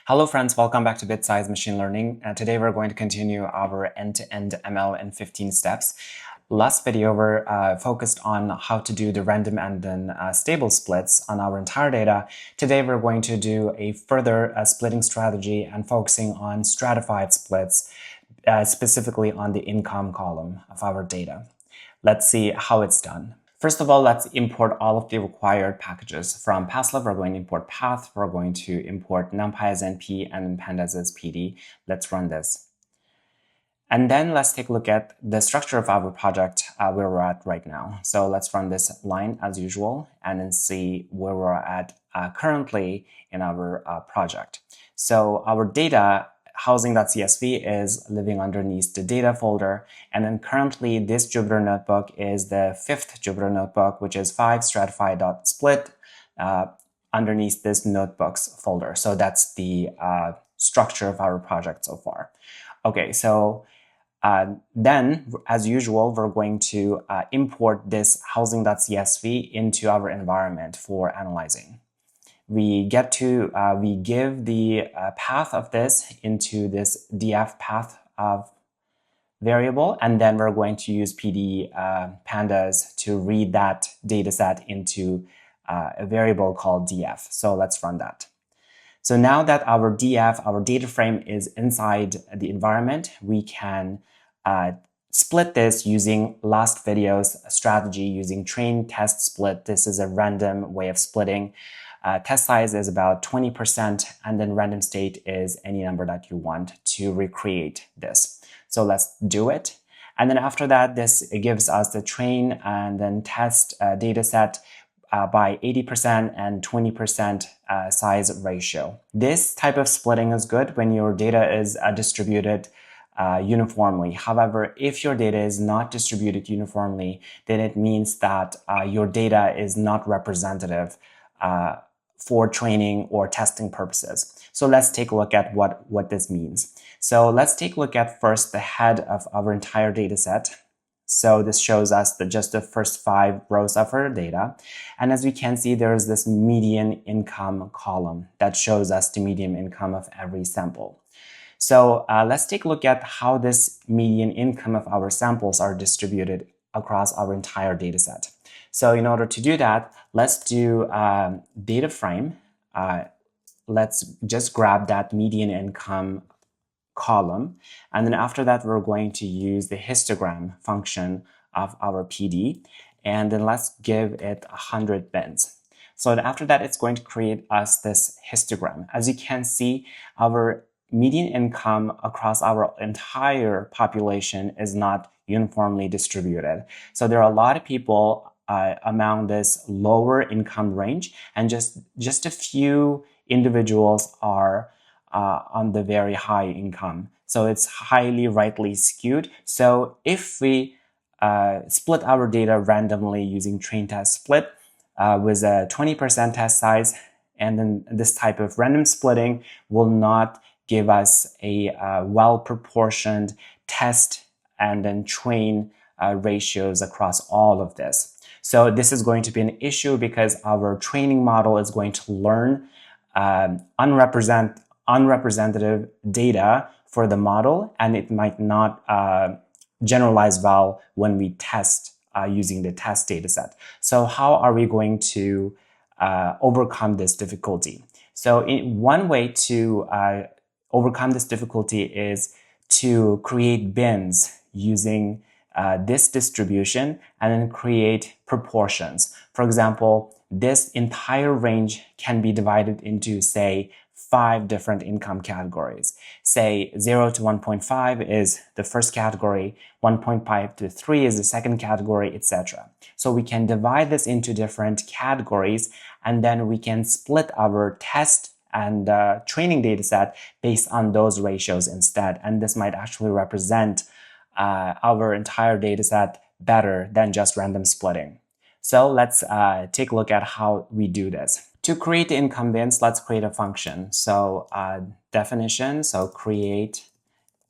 Hello friends, welcome back to BitSize Machine Learning. Today we're going to continue our end-to-end ML in 15 steps. Last video we're focused on how to do the random and then stable splits on our entire data. Today we're going to do a further splitting strategy and focusing on stratified splits, specifically on the income column of our data. Let's see how it's done. First of all, let's import all of the required packages. From PassLab, we're going to import path, we're going to import numpy as np, and then pandas as pd. Let's run this. And then let's take a look at the structure of our project where we're at right now. So let's run this line as usual and then see where we're at currently in our project. So our data housing.csv is living underneath the data folder. And then currently this Jupyter notebook is the 5th Jupyter notebook, which is 5 stratified.split underneath this notebooks folder. So that's the structure of our project so far. Okay, so then as usual, we're going to import this housing.csv into our environment for analyzing. We give the path of this into this df path of variable, and then we're going to use pd pandas to read that data set into a variable called df. So let's run that. So now that our df, our data frame, is inside the environment, we can split this using last video's strategy using train, test, split. This is a random way of splitting. Test size is about 20%, and then random state is any number that you want to recreate this. So let's do it. And then after that, this gives us the train and then test data set by 80% and 20% size ratio. This type of splitting is good when your data is distributed uniformly. However, if your data is not distributed uniformly, then it means that your data is not representative for training or testing purposes. So let's take a look at what this means. So let's take a look at first the head of our entire data set. So this shows us just the first 5 rows of our data. And as we can see, there is this median income column that shows us the median income of every sample. So let's take a look at how this median income of our samples are distributed across our entire data set. So in order to do that, let's do data frame. Let's just grab that median income column. And then after that, we're going to use the histogram function of our PD. And then let's give it 100 bins. So after that, it's going to create us this histogram. As you can see, our median income across our entire population is not uniformly distributed. So there are a lot of people among this lower income range, and just a few individuals are on the very high income. So it's highly rightly skewed. So if we split our data randomly using train test split with a 20% test size, and then this type of random splitting will not give us a well-proportioned test and then train ratios across all of this. So this is going to be an issue because our training model is going to learn unrepresentative data for the model, and it might not generalize well when we test using the test data set. So how are we going to overcome this difficulty? So one way to overcome this difficulty is to create bins using this distribution and then create proportions. For example, this entire range can be divided into, say, 5 different income categories. Say 0 to 1.5 is the first category, 1.5 to 3 is the second category, etc. So we can divide this into different categories, and then we can split our test and training data set based on those ratios instead. And this might actually represent our entire data set better than just random splitting. So let's take a look at how we do this. To create the income bins, let's create a function. So definition, so create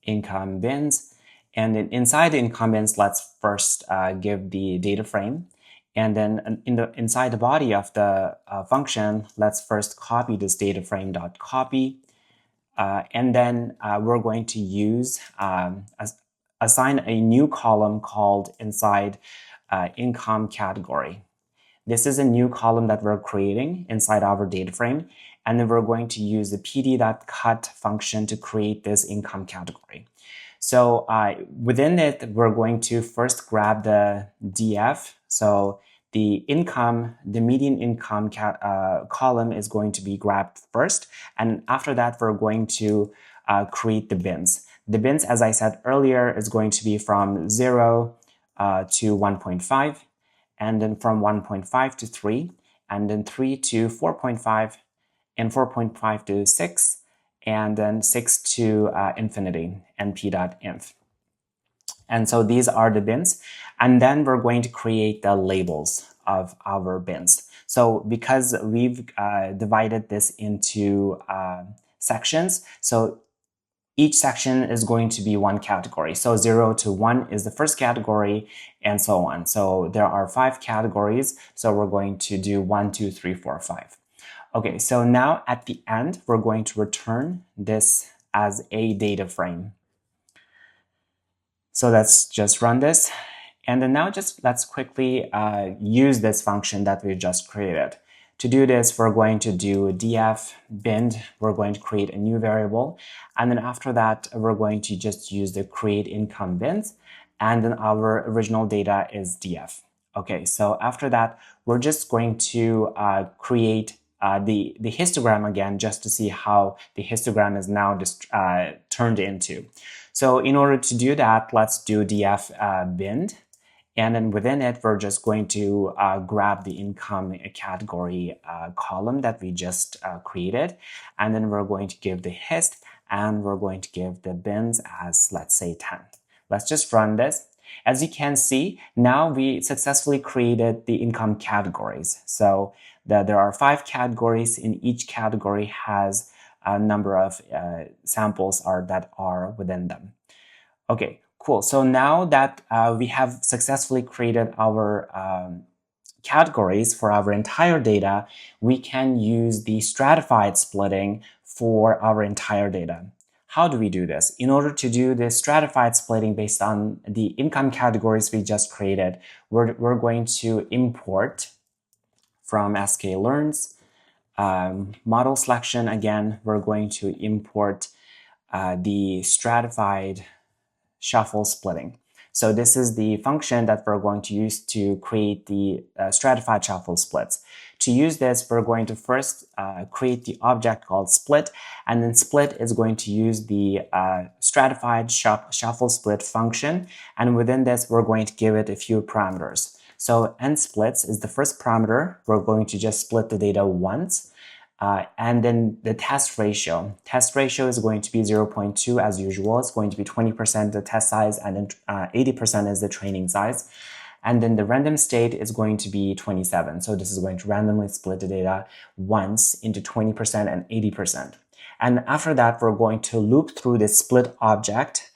income bins. And then inside the income bins, let's first give the data frame. And then inside the body of the function, let's first copy this data frame.copy And then we're going to use assign a new column called inside income category. This is a new column that we're creating inside our data frame. And then we're going to use the pd.cut function to create this income category. So within it, we're going to first grab the df. So the income, the median income column is going to be grabbed first. And after that, we're going to create the bins. The bins, as I said earlier, is going to be from 0 to 1.5, and then from 1.5 to 3, and then 3 to 4.5, and 4.5 to 6, and then 6 to infinity, np.inf. And so these are the bins. And then we're going to create the labels of our bins. So because we've divided this into sections, so each section is going to be one category. So 0 to 1 is the first category, and so on. So there are 5 categories. So we're going to do 1, 2, 3, 4, 5. Okay, so now at the end, we're going to return this as a data frame. So let's just run this. And then now let's quickly use this function that we just created. To do this, we're going to do df bind. We're going to create a new variable. And then after that, we're going to just use the create income bins. And then our original data is df. Okay, so after that, we're just going to create the histogram again, just to see how the histogram is now turned into. So in order to do that, let's do df bind. And then within it, we're just going to grab the income category column that we just created. And then we're going to give the hist, and we're going to give the bins as, let's say, 10. Let's just run this. As you can see, now we successfully created the income categories. So there are 5 categories. In each category has a number of samples that are within them. Okay, cool. So now that we have successfully created our categories for our entire data, we can use the stratified splitting for our entire data. How do we do this? In order to do this stratified splitting based on the income categories we just created, we're going to import from sklearns model selection. Again, we're going to import the stratified shuffle splitting. So this is the function that we're going to use to create the stratified shuffle splits. To use this, we're going to first create the object called split, and then split is going to use the stratified shuffle split function. And within this, we're going to give it a few parameters. So nsplits is the first parameter. We're going to just split the data once. And then the test ratio. Test ratio is going to be 0.2 as usual. It's going to be 20% the test size, and then 80% is the training size. And then the random state is going to be 27. So this is going to randomly split the data once into 20% and 80%. And after that, we're going to loop through the split object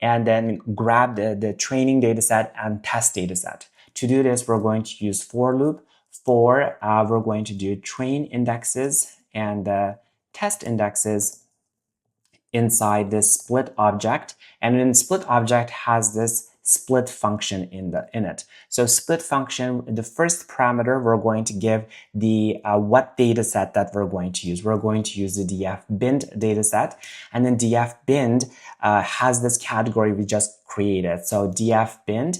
and then grab the training dataset and test dataset. To do this, we're going to use for loop. For we're going to do train indexes and test indexes inside this split object. And then split object has this split function in it. So split function, the first parameter, we're going to give the what data set that we're going to use. We're going to use the df bind data set, and then df bind has this category we just created. So df bind,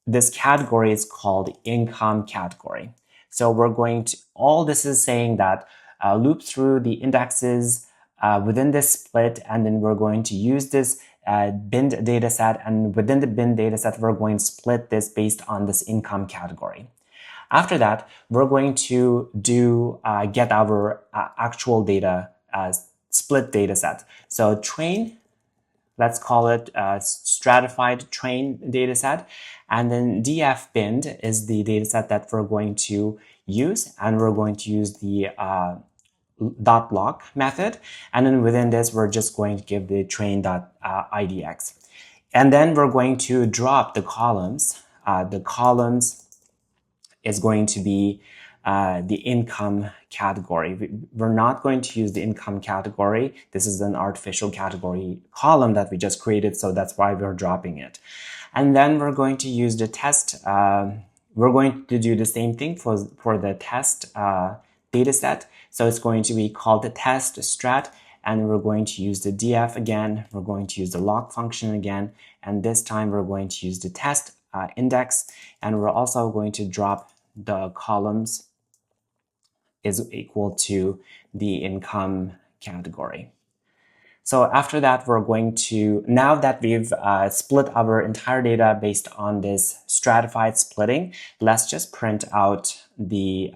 this category is called income category. So we're going to, all this is saying that loop through the indexes within this split, and then we're going to use this bind dataset, and within the bind dataset, we're going to split this based on this income category. After that, we're going to do get our actual data split dataset. So train, let's call it stratified train dataset, and then df bind is the dataset that we're going to use, and we're going to use the .lock method, and then within this we're just going to give the train.idx, and then we're going to drop the columns. The columns is going to be the income category. We're not going to use the income category. This is an artificial category column that we just created, so that's why we're dropping it. And then we're going to use the test. We're going to do the same thing for the test dataset. So it's going to be called the test strat, and we're going to use the df again. We're going to use the log function again, and this time we're going to use the test index, and we're also going to drop the columns is equal to the income category. So after that, we're going to, now that we've split our entire data based on this stratified splitting, let's just print out the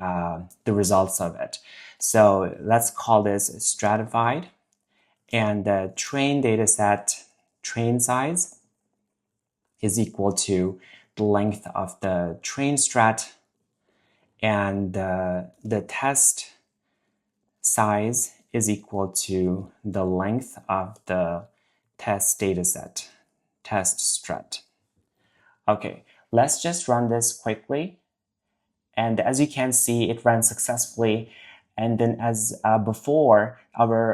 results of it. So let's call this stratified, and the train dataset train size is equal to the length of the train strat, and the test size is equal to the length of the test dataset, test strat. Okay, let's just run this quickly. And as you can see, it ran successfully. And then as before,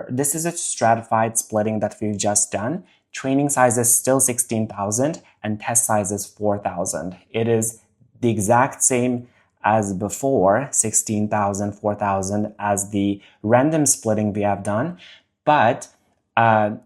this is a stratified splitting that we've just done. Training size is still 16,000 and test size is 4,000. It is the exact same as before, 16,000, 4,000 as the random splitting we have done, but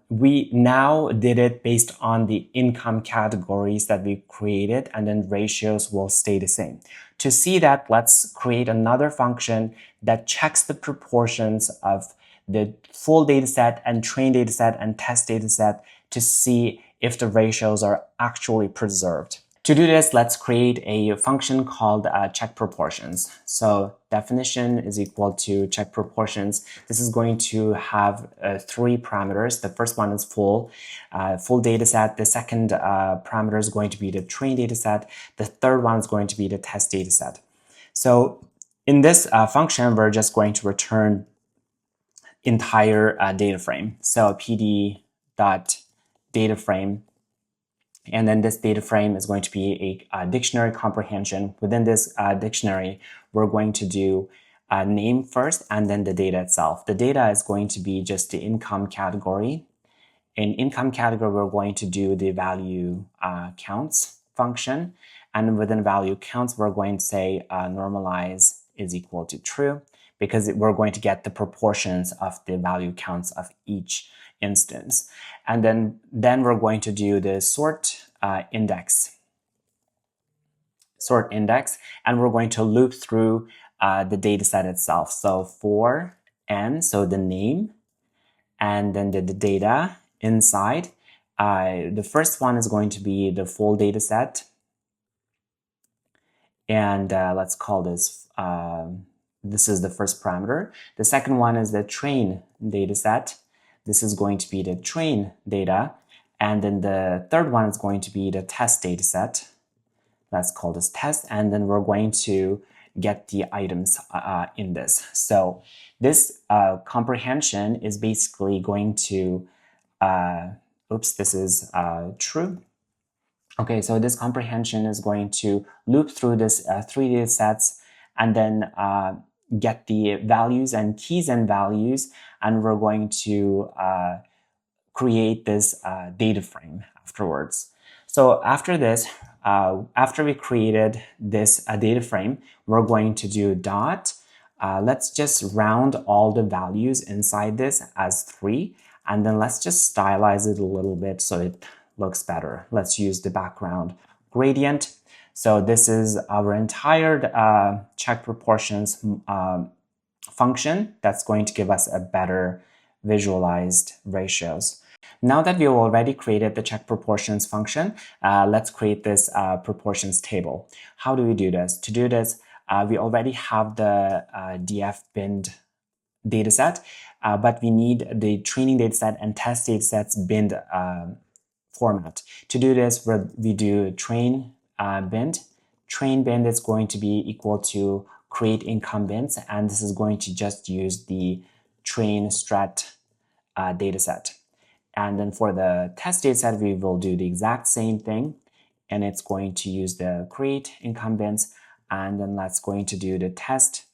we now did it based on the income categories that we created, and then ratios will stay the same. To see that, let's create another function that checks the proportions of the full dataset and train dataset and test dataset to see if the ratios are actually preserved. To do this, let's create a function called check proportions. So definition is equal to check proportions. This is going to have 3 parameters. The first one is full dataset. The second parameter is going to be the train dataset. The third one is going to be the test dataset. So in this function, we're just going to return entire data frame. So pd.dataframe. And then this data frame is going to be a dictionary comprehension. Within this dictionary, we're going to do a name first and then the data itself. The data is going to be just the income category. In income category, we're going to do the value counts function. And within value counts, we're going to say normalize is equal to true, because we're going to get the proportions of the value counts of each instance. And then we're going to do the sort index, and we're going to loop through the data set itself. So for n, so the name, and then the data inside. The first one is going to be the full data set, and let's call this this is the first parameter. The second one is the train data set. This is going to be the train data. And then the third one is going to be the test data set. Let's call this test. And then we're going to get the items in this. So this comprehension is basically going to, this is true. Okay, so this comprehension is going to loop through this 3 data sets and then get the values and keys and values, and we're going to create this data frame afterwards. So after this, after we created this data frame, we're going to do dot. Let's just round all the values inside this as 3, and then let's just stylize it a little bit so it looks better. Let's use the background gradient. So this is our entire check proportions function that's going to give us a better visualized ratios. Now that we've already created the check proportions function, let's create this proportions table. How do we do this? To do this, we already have the df binned dataset, but we need the training dataset and test datasets binned format. To do this, we do train binned. Train binned is going to be equal to create income bins, and this is going to just use the train strat dataset. And then for the test dataset, we will do the exact same thing, and it's going to use the create income bins, and then that's going to do the test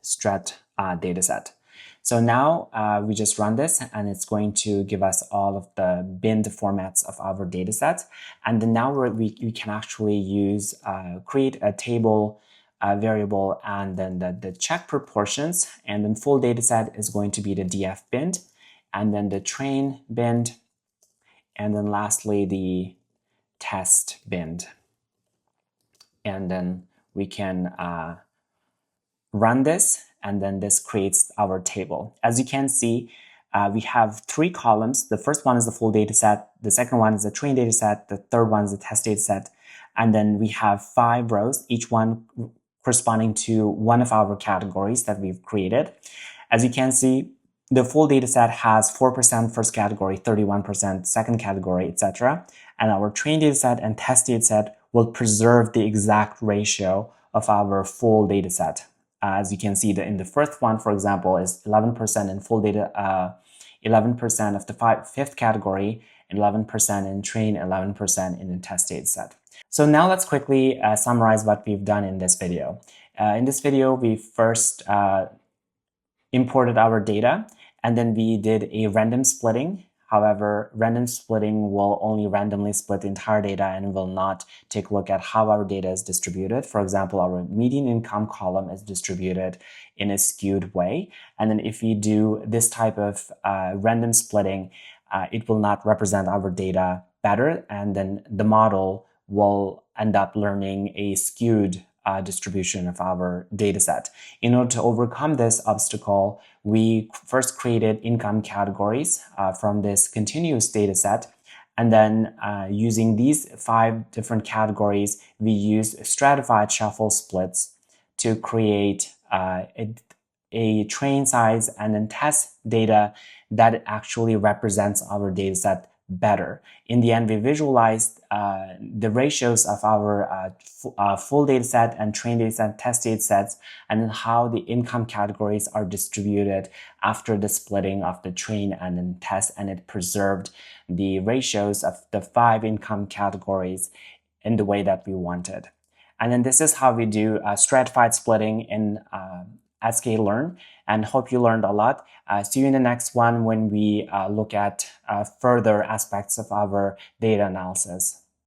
strat dataset. So now we just run this and it's going to give us all of the binned formats of our dataset. And then now we can actually use, create a table variable and then the check proportions. And then full dataset is going to be the df binned, and then the train binned, and then lastly the test binned. And then we can run this, and then this creates our table. As you can see, we have 3 columns. The first one is the full data set, the second one is the train data set, the third one is the test data set, and then we have 5 rows, each one corresponding to one of our categories that we've created. As you can see, the full data set has 4% first category, 31% second category, etc. And our train data set and test data set will preserve the exact ratio of our full data set. As you can see, in the first one, for example, is 11% in full data, 11% of the fifth category, 11% in train, 11% in the test data set. So now let's quickly summarize what we've done in this video. In this video, we first imported our data, and then we did a random splitting. However, random splitting will only randomly split the entire data and will not take a look at how our data is distributed. For example, our median income column is distributed in a skewed way. And then if we do this type of random splitting, it will not represent our data better. And then the model will end up learning a skewed distribution of our data set. In order to overcome this obstacle, we first created income categories from this continuous data set. And then using these 5 different categories, we used stratified shuffle splits to create a train size and then test data that actually represents our data set better. In the end, we visualized the ratios of our full data set and train data set, test data sets, and then how the income categories are distributed after the splitting of the train and then test, and it preserved the ratios of the 5 income categories in the way that we wanted. And then this is how we do stratified splitting in sklearn, and hope you learned a lot. See you in the next one when we look at further aspects of our data analysis.